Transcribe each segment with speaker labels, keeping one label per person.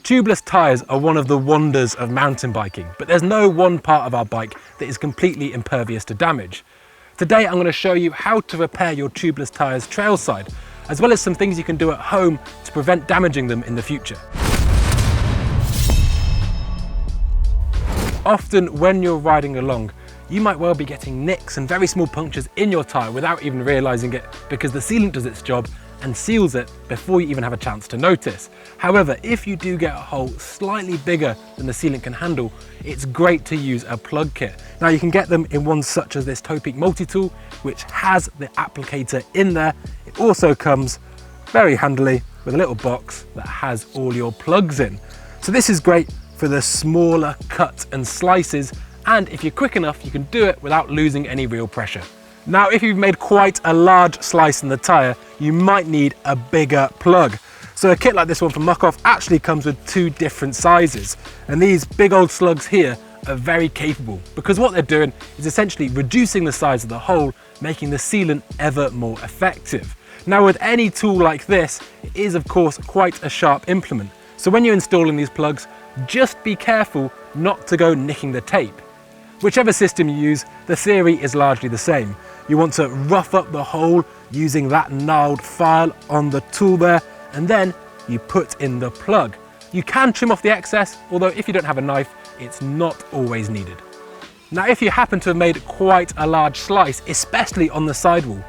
Speaker 1: Tubeless tyres are one of the wonders of mountain biking, but there's no one part of our bike that is completely impervious to damage. Today I'm going to show you how to repair your tubeless tyres trailside, as well as some things you can do at home to prevent damaging them in the future. Often when you're riding along, you might well be getting nicks and very small punctures in your tyre without even realising it, because the sealant does its job and seals it before you even have a chance to notice. However, if you do get a hole slightly bigger than the sealant can handle, it's great to use a plug kit. Now you can get them in ones such as this Topeak multi-tool, which has the applicator in there. It also comes very handily with a little box that has all your plugs in. So this is great for the smaller cut and slices, and if you're quick enough, you can do it without losing any real pressure. Now, if you've made quite a large slice in the tyre, you might need a bigger plug. So a kit like this one from Muc-Off actually comes with two different sizes. And these big old slugs here are very capable, because what they're doing is essentially reducing the size of the hole, making the sealant ever more effective. Now with any tool like this, it is of course quite a sharp implement. So when you're installing these plugs, just be careful not to go nicking the tape. Whichever system you use, the theory is largely the same. You want to rough up the hole using that gnarled file on the tool there, and then you put in the plug. You can trim off the excess, although if you don't have a knife, it's not always needed. Now, if you happen to have made quite a large slice, especially on the sidewall,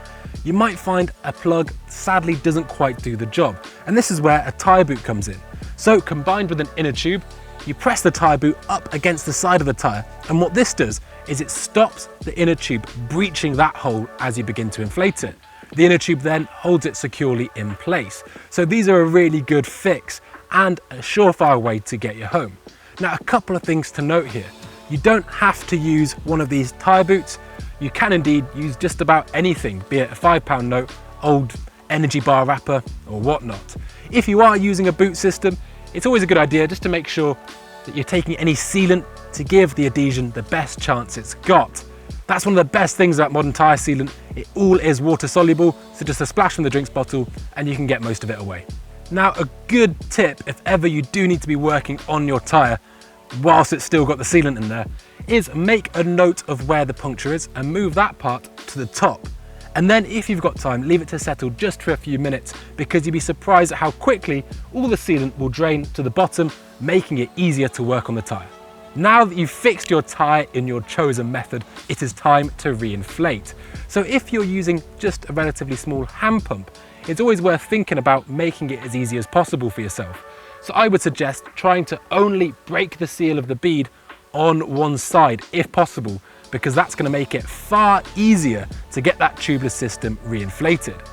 Speaker 1: you might find a plug sadly doesn't quite do the job. And this is where a tyre boot comes in. So combined with an inner tube, you press the tyre boot up against the side of the tyre, and what this does is it stops the inner tube breaching that hole as you begin to inflate it. The inner tube then holds it securely in place. So these are a really good fix and a surefire way to get you home. Now, a couple of things to note here. You don't have to use one of these tyre boots. You can indeed use just about anything, be it a £5 note, old energy bar wrapper or whatnot. If you are using a boot system, it's always a good idea just to make sure that you're taking any sealant to give the adhesion the best chance it's got. That's one of the best things about modern tyre sealant. It all is water soluble, so just a splash from the drinks bottle and you can get most of it away. Now, a good tip if ever you do need to be working on your tyre whilst it's still got the sealant in there is make a note of where the puncture is and move that part to the top. And then if you've got time, leave it to settle just for a few minutes, because you'd be surprised at how quickly all the sealant will drain to the bottom, making it easier to work on the tyre. Now that you've fixed your tyre in your chosen method, it is time to reinflate. So if you're using just a relatively small hand pump, it's always worth thinking about making it as easy as possible for yourself. So I would suggest trying to only break the seal of the bead on one side if possible, because that's going to make it far easier to get that tubeless system reinflated.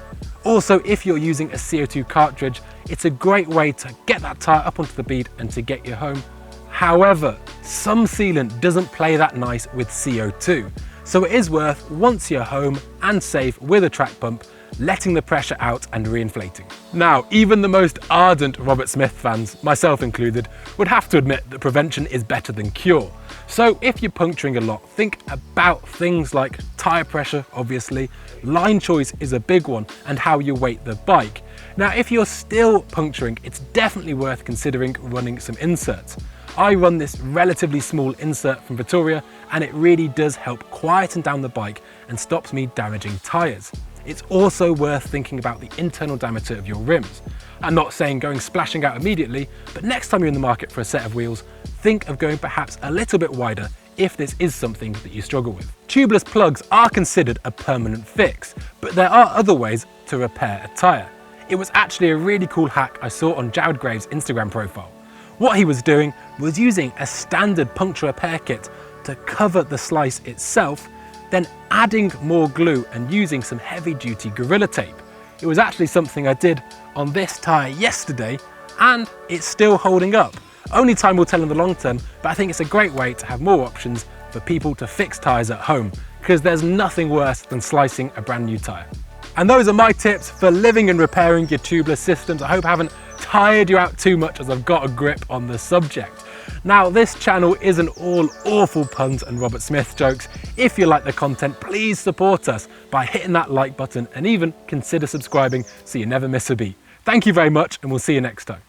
Speaker 1: Also, if you're using a CO2 cartridge, it's a great way to get that tyre up onto the bead and to get you home. However, some sealant doesn't play that nice with CO2. So it is worth, once you're home and safe with a track pump, letting the pressure out and reinflating. Now, even the most ardent Robert Smith fans, myself included, would have to admit that prevention is better than cure. So if you're puncturing a lot, think about things like tyre pressure, obviously, line choice is a big one, and how you weight the bike. Now, if you're still puncturing, it's definitely worth considering running some inserts. I run this relatively small insert from Vittoria, and it really does help quieten down the bike and stops me damaging tyres. It's also worth thinking about the internal diameter of your rims. I'm not saying going splashing out immediately, but next time you're in the market for a set of wheels, think of going perhaps a little bit wider if this is something that you struggle with. Tubeless plugs are considered a permanent fix, but there are other ways to repair a tyre. It was actually a really cool hack I saw on Jared Graves' Instagram profile. What he was doing was using a standard puncture repair kit to cover the slice itself, then adding more glue and using some heavy-duty Gorilla Tape. It was actually something I did on this tyre yesterday, and it's still holding up. Only time will tell in the long term, but I think it's a great way to have more options for people to fix tyres at home, because there's nothing worse than slicing a brand new tyre. And those are my tips for living and repairing your tubeless systems. I hope I haven't tired you out too much, as I've got a grip on the subject. Now, this channel isn't all awful puns and Robert Smith jokes. If you like the content, please support us by hitting that like button and even consider subscribing so you never miss a beat. Thank you very much, and we'll see you next time.